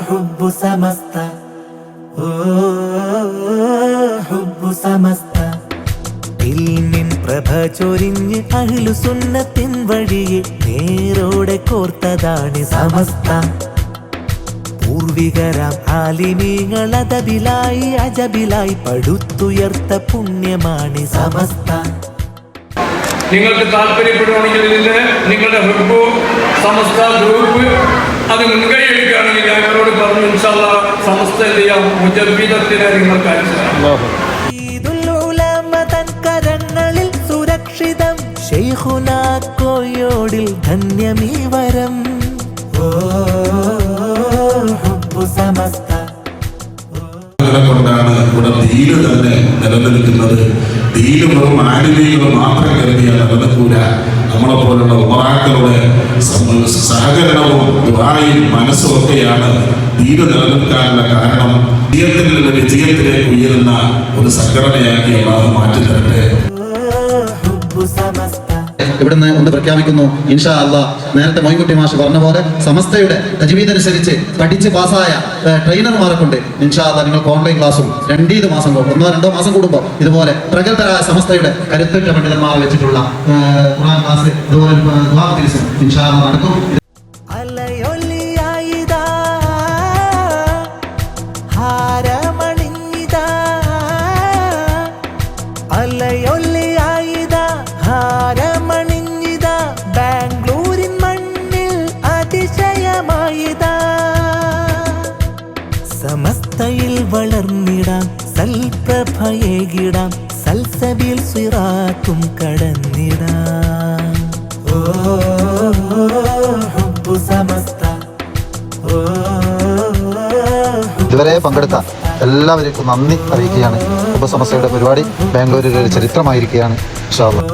ഹുബ്ബു സമസ്ത, ഹുബ്ബു സമസ്ത. ഇൽമിൻ പ്രഭ ചൊരിഞ്ഞ് അഹ്ലുസുന്നത്തിൻ വഴിയെ നേരോടെ കോർത്തതാണ് സമസ്ത. പൂർവികരാം ആലിമീങ്ങൾ അദബിലായി അജബിലായി പടുത്തുയർത്ത പുണ്യമാണ് സമസ്ത. നിങ്ങൾക്ക് താല്പര്യപ്പെടുവാണെങ്കിൽ ഇതിൻ്റെ നിങ്ങളുടെ ഹുബ്ബു സമസ്ത ഗ്രൂപ്പ് അത് മുൻകൈ എടുക്കുകയാണെങ്കിൽ ഞാൻ അവരോട് പറഞ്ഞു ഇൻഷാ അല്ലാഹ് സമസ്ത എന്ത് ചെയ്യാം മുജദ്ദിദത്തിനെ നിങ്ങൾക്ക് അയച്ചു തരാം. കരങ്ങളിൽ സുരക്ഷിതം ശൈഖുനാ കോയോടിൽ ധന്യമീ വരം. കൊണ്ടാണ് ഇവിടെ ദീന് തന്നെ നിലനിൽക്കുന്നത്. ദീന് വെറും ആലിമീകൾ മാത്രം കരുതിയാൽ നിലനിൽക്കൂല. നമ്മളെ പോലുള്ള ഉമറാക്കളുടെ സഹകരണവും ദുആയും മനസ്സുമൊക്കെയാണ് ദീന് നിലനിൽക്കാനുള്ള കാരണം. വിജയത്തിലേക്ക് ഉയരുന്ന ഒരു സംഘടനയാക്കി അല്ലാഹു മാറ്റി തരട്ടെ. ഇവിടുന്ന് ഒന്ന് പ്രഖ്യാപിക്കുന്നു, ഇൻഷാ അല്ലാഹ് നേരത്തെ മൊയ്ൻകുട്ടി മാഷ് പറഞ്ഞ പോലെ സമസ്തയുടെ തജ്വീദ് അനുസരിച്ച് പഠിച്ച് പാസ്സായ ട്രെയിനർമാരെ കൊണ്ട് ഇൻഷാ അല്ലാഹ് നിങ്ങൾക്ക് ഓൺലൈൻ ക്ലാസും 2 മാസം കൂടും 1-2 മാസം കൂടുമ്പോൾ ഇതുപോലെ പ്രഗത്ഭരായ സമസ്തയുടെ കരുത്തുറ്റ പണ്ഡിതന്മാരെ വെച്ചിട്ടുള്ള ഖുർആൻ ക്ലാസ് ഇതുപോലെ ദുആ മജ്‌ലിസ് ഇൻഷാ അല്ലാഹ് നടക്കും. സമസ്തയിൽ വളർന്നിടാം, സൽപ്രഭയേകിടാം, സൽസബീൽ സിറാത്തും കടന്നിടാം. ഹുബ്ബു സമസ്ത. ഇതുവരെ പങ്കെടുത്ത എല്ലാവർക്കും നന്ദി അറിയിക്കുകയാണ്. ഹുബ്ബു സമസ്തയുടെ പരിപാടി ബാംഗ്ലൂരിൽ ഒരു ചരിത്രമായിരിക്കുകയാണ്. ഇൻഷാ അല്ലാഹ്.